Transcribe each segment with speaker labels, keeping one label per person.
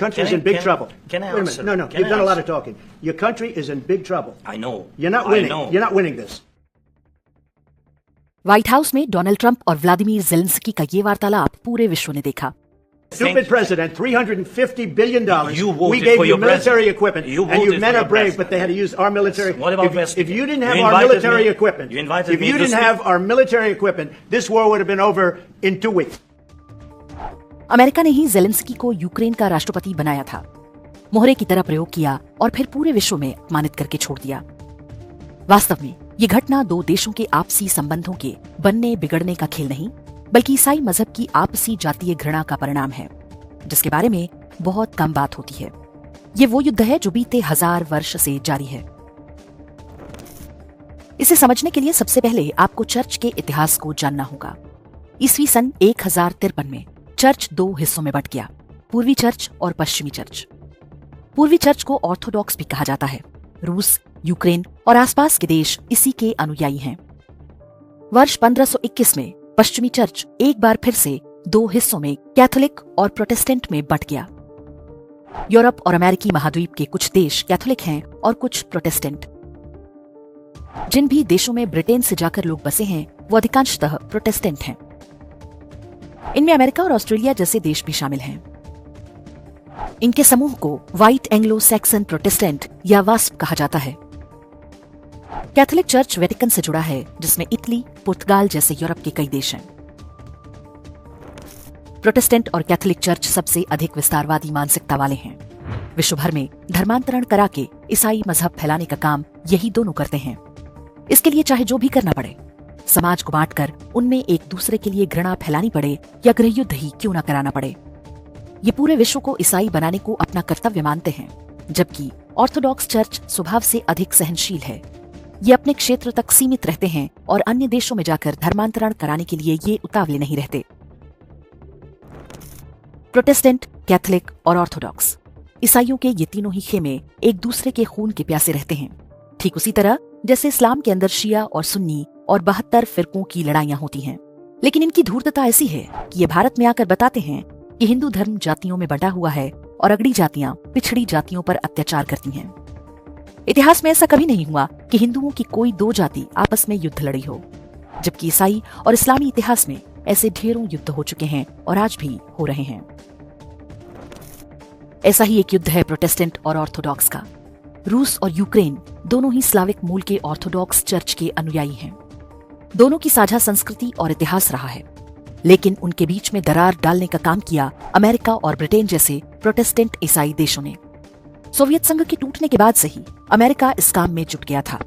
Speaker 1: country is in big trouble.
Speaker 2: Can I
Speaker 1: Wait a
Speaker 2: answer?
Speaker 1: minute. No. You've done a lot of talking. Your country is in big trouble.
Speaker 2: I know.
Speaker 1: You're not winning. You're not winning this.
Speaker 3: White house में Donald Trump और Vladimir Zelensky का ये वार्तालाप पूरे विश्व ने देखा।
Speaker 1: Stupid president, $350 billion.
Speaker 2: You voted
Speaker 1: we gave
Speaker 2: for
Speaker 1: you
Speaker 2: your
Speaker 1: military
Speaker 2: president.
Speaker 1: equipment,
Speaker 2: You
Speaker 1: and you
Speaker 2: voted
Speaker 1: men
Speaker 2: for
Speaker 1: are
Speaker 2: your
Speaker 1: brave,
Speaker 2: president.
Speaker 1: but they had to use our military.
Speaker 2: What about
Speaker 1: if you didn't have
Speaker 2: You
Speaker 1: our
Speaker 2: invited
Speaker 1: military
Speaker 2: me.
Speaker 1: equipment,
Speaker 2: You invited
Speaker 1: if
Speaker 2: me
Speaker 1: you
Speaker 2: to
Speaker 1: didn't
Speaker 2: speak.
Speaker 1: have our military equipment, this war would have been over in 2 weeks.
Speaker 3: America ने ही Zelensky को Ukraine का राष्ट्रपति बनाया था, मोहरे की तरह प्रयोग किया और फिर पूरे विश्व में अपमानित करके छोड़ दिया। वास्तव में ये घटना दो देशों के आपसी संबंधों के बनने बिगड़ने का खेल नहीं, बल्कि ईसाई मजहब की आपसी जातीय घृणा का परिणाम है, जिसके बारे में बहुत कम बात होती है। ये वो युद्ध है जो बीते 1000 वर्ष से जारी है। इसे समझने के लिए सबसे पहले आपको चर्च के इतिहास को जानना होगा। ईस्वी सन 1053 में चर्च 2 हिस्सों में बट गया, पूर्वी चर्च और पश्चिमी चर्च। पूर्वी चर्च को ऑर्थोडॉक्स भी कहा जाता है। रूस, यूक्रेन और आसपास के देश इसी के अनुयायी हैं। वर्ष 1521 में पश्चिमी चर्च एक बार फिर से 2 हिस्सों में कैथोलिक और प्रोटेस्टेंट में बट गया। यूरोप और अमेरिकी महाद्वीप के कुछ देश कैथोलिक हैं और कुछ प्रोटेस्टेंट। जिन भी देशों में ब्रिटेन से जाकर लोग बसे हैं वो अधिकांशतः प्रोटेस्टेंट हैं। इनमें अमेरिका और ऑस्ट्रेलिया जैसे देश भी शामिल हैं। इनके समूह को व्हाइट एंग्लो सैक्सन प्रोटेस्टेंट या वास्प कहा जाता है। कैथोलिक चर्च वेटिकन से जुड़ा है, जिसमें इटली, पुर्तगाल जैसे यूरोप के कई देश हैं। प्रोटेस्टेंट और कैथोलिक चर्च सबसे अधिक विस्तारवादी मानसिकता वाले हैं। विश्व भर में धर्मांतरण करा के ईसाई मजहब फैलाने का काम यही दोनों करते हैं। इसके लिए चाहे जो भी करना पड़े, समाज को बांटकर उनमें एक दूसरे के लिए घृणा फैलानी पड़े या गृहयुद्ध ही क्यों न कराना पड़े, ये पूरे विश्व को ईसाई बनाने को अपना कर्तव्य मानते हैं। जबकि ऑर्थोडॉक्स चर्च स्वभाव से अधिक सहनशील है। ये अपने क्षेत्र तक सीमित रहते हैं और अन्य देशों में जाकर धर्मांतरण कराने के लिए ये उतावले नहीं रहते। प्रोटेस्टेंट, कैथोलिक और ऑर्थोडॉक्स ईसाइयों के ये तीनों ही खेमे एक दूसरे के खून के प्यासे रहते हैं। ठीक उसी तरह जैसे इस्लाम के अंदर शिया और सुन्नी और 72 फिरकों की लड़ाइयां होती हैं। लेकिन इनकी धूर्तता ऐसी है कि ये भारत में आकर बताते हैं कि हिंदू धर्म जातियों में बंटा हुआ है और अगड़ी जातियां पिछड़ी जातियों पर अत्याचार करती हैं। इतिहास में ऐसा कभी नहीं हुआ कि हिंदुओं की कोई 2 जाति आपस में युद्ध लड़ी हो, जबकि ईसाई और इस्लामी इतिहास में ऐसे ढेरों युद्ध हो चुके हैं और आज भी हो रहे हैं। ऐसा ही एक युद्ध है प्रोटेस्टेंट और ऑर्थोडॉक्स का। रूस और यूक्रेन दोनों ही स्लाविक मूल के ऑर्थोडॉक्स चर्च के अनुयायी हैं। दोनों की साझा संस्कृति और इतिहास रहा है, लेकिन उनके बीच में दरार डालने का काम किया अमेरिका और ब्रिटेन जैसे प्रोटेस्टेंट ईसाई देशों ने। सोवियत संघ के टूटने के बाद से ही अमेरिका इस काम में जुट गया था।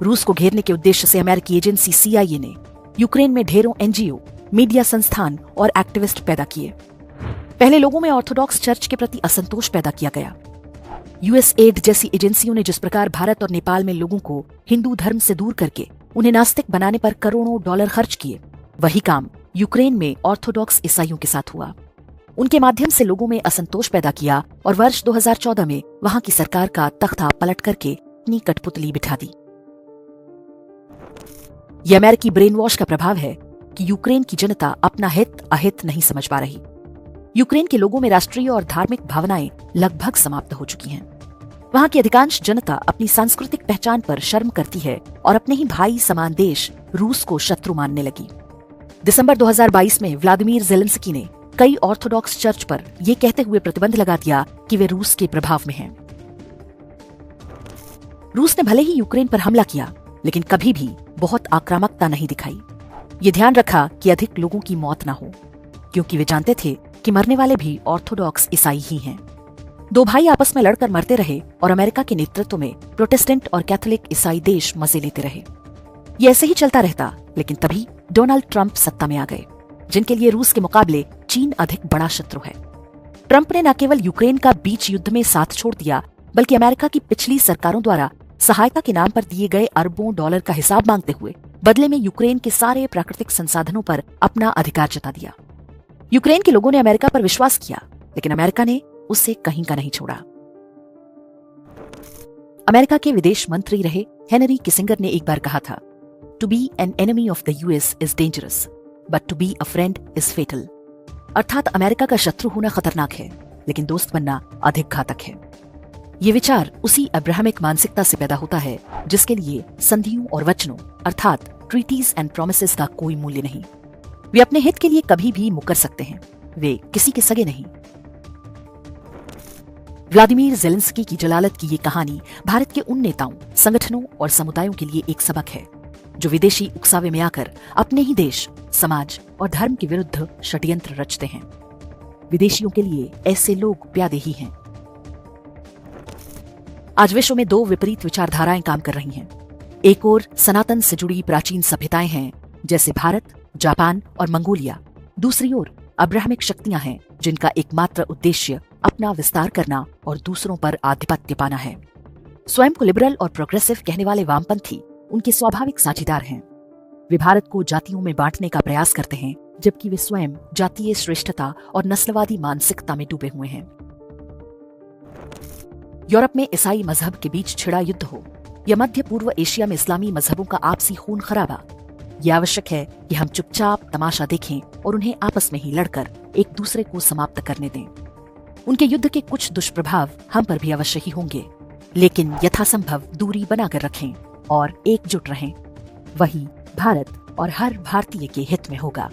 Speaker 3: रूस को घेरने के उद्देश्य से अमेरिकी एजेंसी CIA ने यूक्रेन में ढेरों NGO, मीडिया संस्थान और एक्टिविस्ट पैदा किए। पहले लोगों में ऑर्थोडॉक्स चर्च के प्रति असंतोष पैदा किया गया। USAID जैसी एजेंसियों ने जिस प्रकार भारत और नेपाल में लोगों को हिंदू धर्म से दूर करके उन्हें नास्तिक बनाने पर करोड़ों डॉलर खर्च किए, वही काम यूक्रेन में ऑर्थोडॉक्स ईसाइयों के साथ हुआ। उनके माध्यम से लोगों में असंतोष पैदा किया और वर्ष 2014 में वहां की सरकार का तख्ता पलट करके अपनी कठपुतली बिठा दी। यह अमेरिकी ब्रेन वॉश का प्रभाव है कि यूक्रेन की जनता अपना हित अहित नहीं समझ पा रही। यूक्रेन के लोगों में राष्ट्रीय और धार्मिक भावनाएं लगभग समाप्त हो चुकी हैं। वहां की अधिकांश जनता अपनी सांस्कृतिक पहचान पर शर्म करती है और अपने ही भाई समान देश रूस को शत्रु मानने लगी। दिसंबर 2022 में व्लादिमीर ज़ेलेंस्की ने कई ऑर्थोडॉक्स चर्च पर यह कहते हुए प्रतिबंध लगा दिया कि वे रूस के प्रभाव में हैं। रूस ने भले ही यूक्रेन पर हमला किया, लेकिन कभी भी बहुत आक्रामकता नहीं दिखाई। ये ध्यान रखा कि अधिक लोगों की मौत न हो, क्योंकि वे जानते थे कि मरने वाले भी ऑर्थोडॉक्स ईसाई ही हैं। 2 भाई आपस में लड़कर मरते रहे और अमेरिका के नेतृत्व में प्रोटेस्टेंट और कैथोलिक ईसाई देश मजे लेते रहे। ये ऐसे ही चलता रहता, लेकिन तभी डोनाल्ड ट्रंप सत्ता में आ गए, जिनके लिए रूस के मुकाबले चीन अधिक बड़ा शत्रु है। ट्रंप ने न केवल यूक्रेन का बीच युद्ध में साथ छोड़ दिया, बल्कि अमेरिका की पिछली सरकारों द्वारा सहायता के नाम पर दिए गए अरबों डॉलर का हिसाब मांगते हुए बदले में यूक्रेन के सारे प्राकृतिक संसाधनों पर अपना अधिकार जता दिया। यूक्रेन के लोगों ने अमेरिका पर विश्वास किया, लेकिन अमेरिका ने उसे कहीं का नहीं छोड़ा। अमेरिका के विदेश मंत्री रहे हेनरी किसिंगर ने एक बार कहा था, to be an enemy of the US is dangerous, but to be a friend is fatal. अर्थात अमेरिका का शत्रु होना खतरनाक है, लेकिन दोस्त बनना अधिक घातक है। ये विचार उसी अब्राहमिक मानसिकता से पैदा होता है जिसके लिए संधियों और वचनों अर्थात ट्रीटीज एंड प्रोमिसेस का कोई मूल्य नहीं। वे अपने हित के लिए कभी भी मुकर सकते हैं, वे किसी के सगे नहीं। व्लादिमीर ज़ेलेंस्की की जलालत की ये कहानी भारत के उन नेताओं, संगठनों और समुदायों के लिए एक सबक है जो विदेशी उकसावे में आकर अपने ही देश, समाज और धर्म के विरुद्ध षड्यंत्र रचते हैं। विदेशियों के लिए ऐसे लोग प्यादे ही हैं। आज विश्व में दो विपरीत विचारधाराएं काम कर रही हैं। एक ओर सनातन से जुड़ी प्राचीन सभ्यताएं हैं जैसे भारत, जापान और मंगोलिया। दूसरी ओर अब्राहमिक शक्तियां हैं जिनका एकमात्र उद्देश्य अपना विस्तार करना और दूसरों पर आधिपत्य पाना है। स्वयं को लिबरल और प्रोग्रेसिव कहने वाले वामपंथी उनके स्वाभाविक साझीदार हैं। वे भारत को जातियों में बांटने का प्रयास करते हैं, जबकि वे स्वयं जातीय श्रेष्ठता और नस्लवादी मानसिकता में डूबे हुए हैं। यूरोप में ईसाई मजहब के बीच छिड़ा युद्ध हो या मध्य पूर्व एशिया में इस्लामी मजहबों का आपसी खून खराबा, यह आवश्यक है कि हम चुपचाप तमाशा देखें और उन्हें आपस में ही लड़कर एक दूसरे को समाप्त करने दें। उनके युद्ध के कुछ दुष्प्रभाव हम पर भी अवश्य ही होंगे, लेकिन यथासंभव दूरी बनाकर रखें और एकजुट रहें। वही भारत और हर भारतीय के हित में होगा।